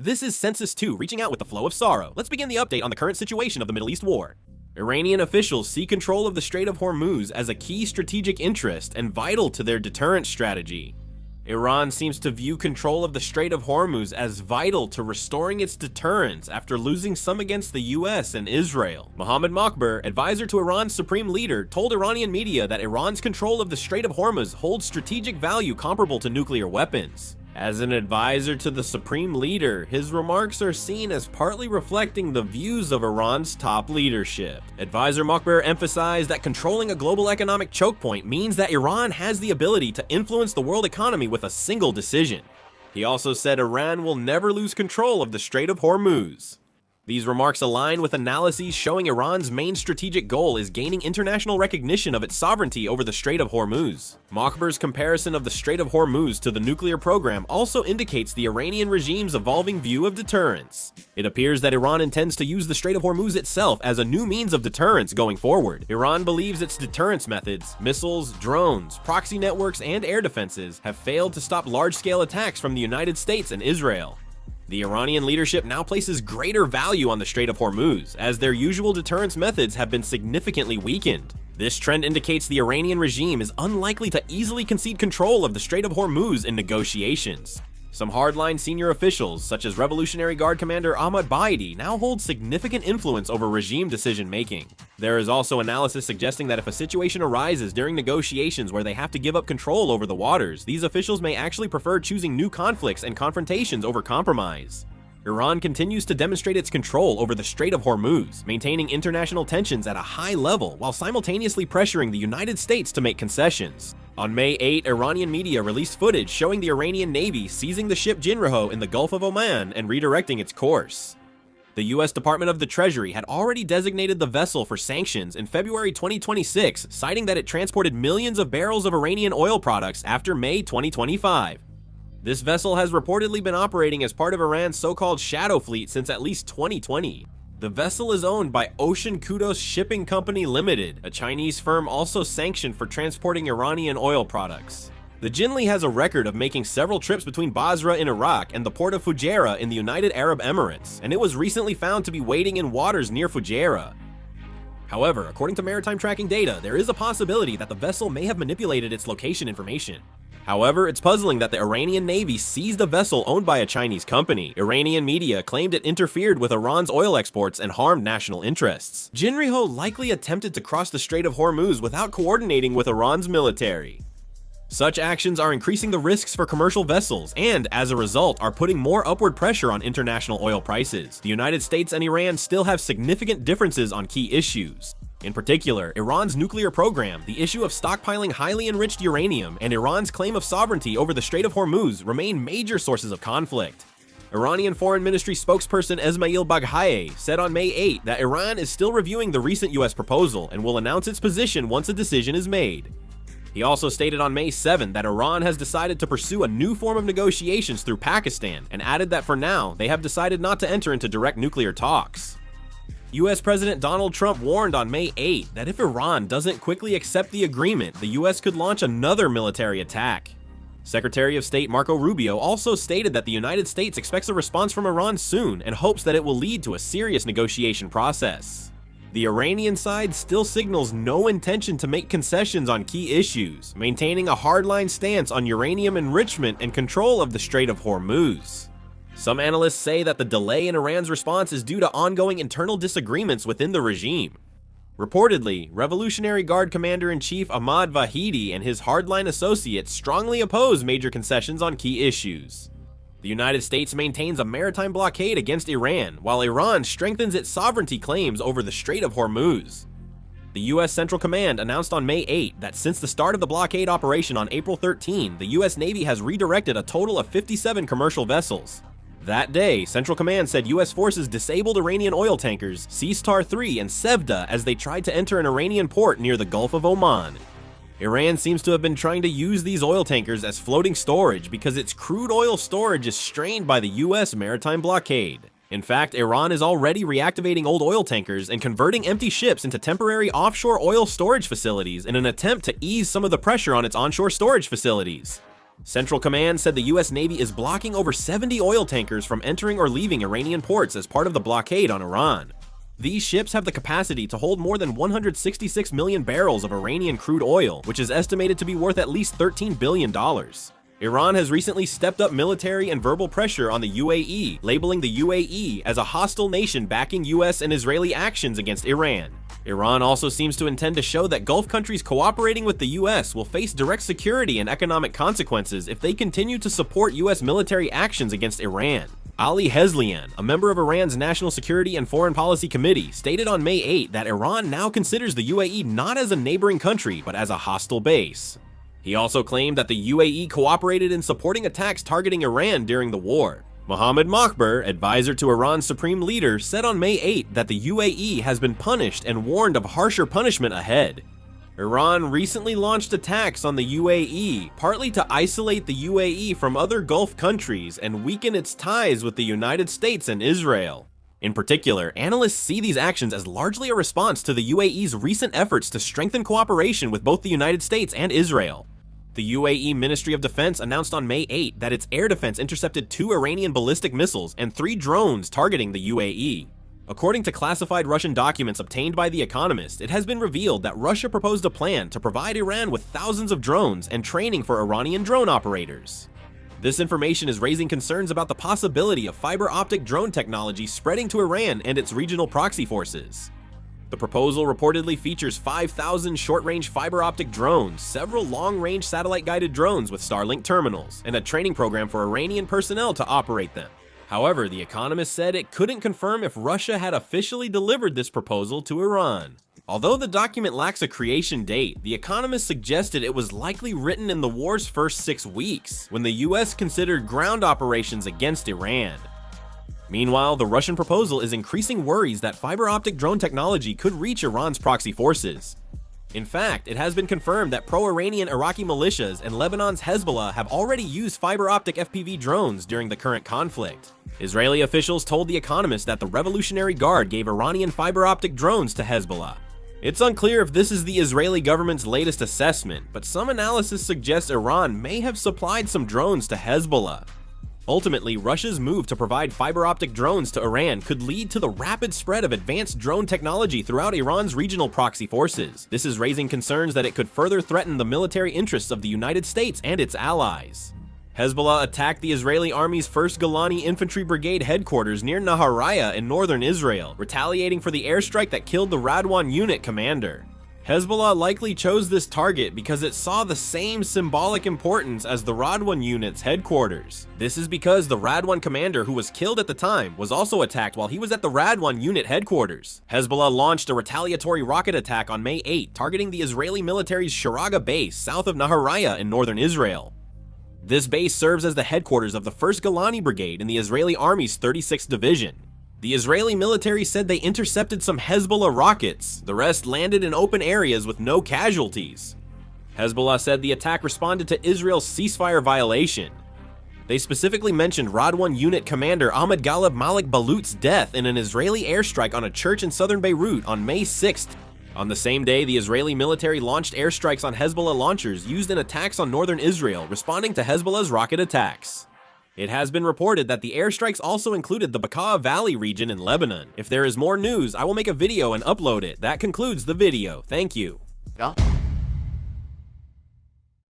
This is Census 2 reaching out with the flow of sorrow. Let's begin the update on the current situation of the Middle East war. Iranian officials see control of the Strait of Hormuz as a key strategic interest and vital to their deterrence strategy. Iran seems to view control of the Strait of Hormuz as vital to restoring its deterrence after losing some against the US and Israel. Mohammad Mokber, advisor to Iran's supreme leader, told Iranian media that Iran's control of the Strait of Hormuz holds strategic value comparable to nuclear weapons. As an advisor to the supreme leader, his remarks are seen as partly reflecting the views of Iran's top leadership. Advisor Mokber emphasized that controlling a global economic choke point means that Iran has the ability to influence the world economy with a single decision. He also said Iran will never lose control of the Strait of Hormuz. These remarks align with analyses showing Iran's main strategic goal is gaining international recognition of its sovereignty over the Strait of Hormuz. Mokber's comparison of the Strait of Hormuz to the nuclear program also indicates the Iranian regime's evolving view of deterrence. It appears that Iran intends to use the Strait of Hormuz itself as a new means of deterrence going forward. Iran believes its deterrence methods, missiles, drones, proxy networks, and air defenses have failed to stop large-scale attacks from the United States and Israel. The Iranian leadership now places greater value on the Strait of Hormuz, as their usual deterrence methods have been significantly weakened. This trend indicates the Iranian regime is unlikely to easily concede control of the Strait of Hormuz in negotiations. Some hardline senior officials, such as Revolutionary Guard Commander Ahmad Baidi, now hold significant influence over regime decision-making. There is also analysis suggesting that if a situation arises during negotiations where they have to give up control over the waters, these officials may actually prefer choosing new conflicts and confrontations over compromise. Iran continues to demonstrate its control over the Strait of Hormuz, maintaining international tensions at a high level while simultaneously pressuring the United States to make concessions. On May 8, Iranian media released footage showing the Iranian Navy seizing the ship Jinriho in the Gulf of Oman and redirecting its course. The U.S. Department of the Treasury had already designated the vessel for sanctions in February 2026, citing that it transported millions of barrels of Iranian oil products after May 2025. This vessel has reportedly been operating as part of Iran's so-called shadow fleet since at least 2020. The vessel is owned by Ocean Kudos Shipping Company Limited, a Chinese firm also sanctioned for transporting Iranian oil products. The Jinriho has a record of making several trips between Basra in Iraq and the port of Fujairah in the United Arab Emirates, and it was recently found to be waiting in waters near Fujairah. However, according to maritime tracking data, there is a possibility that the vessel may have manipulated its location information. However, it's puzzling that the Iranian Navy seized a vessel owned by a Chinese company. Iranian media claimed it interfered with Iran's oil exports and harmed national interests. Jinriho likely attempted to cross the Strait of Hormuz without coordinating with Iran's military. Such actions are increasing the risks for commercial vessels and, as a result, are putting more upward pressure on international oil prices. The United States and Iran still have significant differences on key issues. In particular, Iran's nuclear program, the issue of stockpiling highly enriched uranium, and Iran's claim of sovereignty over the Strait of Hormuz remain major sources of conflict. Iranian Foreign Ministry spokesperson Esmail Baghaei said on May 8 that Iran is still reviewing the recent US proposal and will announce its position once a decision is made. He also stated on May 7 that Iran has decided to pursue a new form of negotiations through Pakistan, and added that for now, they have decided not to enter into direct nuclear talks. US President Donald Trump warned on May 8 that if Iran doesn't quickly accept the agreement, the US could launch another military attack. Secretary of State Marco Rubio also stated that the United States expects a response from Iran soon and hopes that it will lead to a serious negotiation process. The Iranian side still signals no intention to make concessions on key issues, maintaining a hardline stance on uranium enrichment and control of the Strait of Hormuz. Some analysts say that the delay in Iran's response is due to ongoing internal disagreements within the regime. Reportedly, Revolutionary Guard Commander-in-Chief Ahmad Vahidi and his hardline associates strongly oppose major concessions on key issues. The United States maintains a maritime blockade against Iran, while Iran strengthens its sovereignty claims over the Strait of Hormuz. The U.S. Central Command announced on May 8 that since the start of the blockade operation on April 13, the U.S. Navy has redirected a total of 57 commercial vessels. That day, Central Command said U.S. forces disabled Iranian oil tankers Seizure 3 and Sevda as they tried to enter an Iranian port near the Gulf of Oman. Iran seems to have been trying to use these oil tankers as floating storage because its crude oil storage is strained by the U.S. maritime blockade. In fact, Iran is already reactivating old oil tankers and converting empty ships into temporary offshore oil storage facilities in an attempt to ease some of the pressure on its onshore storage facilities. Central Command said the U.S. Navy is blocking over 70 oil tankers from entering or leaving Iranian ports as part of the blockade on Iran. These ships have the capacity to hold more than 166 million barrels of Iranian crude oil, which is estimated to be worth at least $13 billion. Iran has recently stepped up military and verbal pressure on the UAE, labeling the UAE as a hostile nation backing U.S. and Israeli actions against Iran. Iran also seems to intend to show that Gulf countries cooperating with the U.S. will face direct security and economic consequences if they continue to support U.S. military actions against Iran. Ali Hezbollah, a member of Iran's National Security and Foreign Policy Committee, stated on May 8 that Iran now considers the UAE not as a neighboring country but as a hostile base. He also claimed that the UAE cooperated in supporting attacks targeting Iran during the war. Mohammad Mokhber, advisor to Iran's supreme leader, said on May 8 that the UAE has been punished and warned of harsher punishment ahead. Iran recently launched attacks on the UAE, partly to isolate the UAE from other Gulf countries and weaken its ties with the United States and Israel. In particular, analysts see these actions as largely a response to the UAE's recent efforts to strengthen cooperation with both the United States and Israel. The UAE Ministry of Defense announced on May 8 that its air defense intercepted 2 Iranian ballistic missiles and 3 drones targeting the UAE. According to classified Russian documents obtained by The Economist, it has been revealed that Russia proposed a plan to provide Iran with thousands of drones and training for Iranian drone operators. This information is raising concerns about the possibility of fiber optic drone technology spreading to Iran and its regional proxy forces. The proposal reportedly features 5,000 short-range fiber optic drones, several long-range satellite-guided drones with Starlink terminals, and a training program for Iranian personnel to operate them. However, The Economist said it couldn't confirm if Russia had officially delivered this proposal to Iran. Although the document lacks a creation date, The Economist suggested it was likely written in the war's first 6 weeks, when the US considered ground operations against Iran. Meanwhile, the Russian proposal is increasing worries that fiber optic drone technology could reach Iran's proxy forces. In fact, it has been confirmed that pro-Iranian Iraqi militias and Lebanon's Hezbollah have already used fiber optic FPV drones during the current conflict. Israeli officials told The Economist that the Revolutionary Guard gave Iranian fiber optic drones to Hezbollah. It's unclear if this is the Israeli government's latest assessment, but some analysis suggests Iran may have supplied some drones to Hezbollah. Ultimately, Russia's move to provide fiber optic drones to Iran could lead to the rapid spread of advanced drone technology throughout Iran's regional proxy forces. This is raising concerns that it could further threaten the military interests of the United States and its allies. Hezbollah attacked the Israeli Army's 1st Golani Infantry Brigade headquarters near Nahariya in northern Israel, retaliating for the airstrike that killed the Radwan unit commander. Hezbollah likely chose this target because it saw the same symbolic importance as the Radwan unit's headquarters. This is because the Radwan commander who was killed at the time was also attacked while he was at the Radwan unit headquarters. Hezbollah launched a retaliatory rocket attack on May 8, targeting the Israeli military's Sharaga base south of Nahariya in northern Israel. This base serves as the headquarters of the 1st Golani Brigade in the Israeli Army's 36th Division. The Israeli military said they intercepted some Hezbollah rockets. The rest landed in open areas with no casualties. Hezbollah said the attack responded to Israel's ceasefire violation. They specifically mentioned Radwan unit commander Ahmed Ghalib Malik Balut's death in an Israeli airstrike on a church in southern Beirut on May 6th. On the same day, the Israeli military launched airstrikes on Hezbollah launchers used in attacks on northern Israel, responding to Hezbollah's rocket attacks. It has been reported that the airstrikes also included the Bekaa Valley region in Lebanon. If there is more news, I will make a video and upload it. That concludes the video. Thank you. Ja.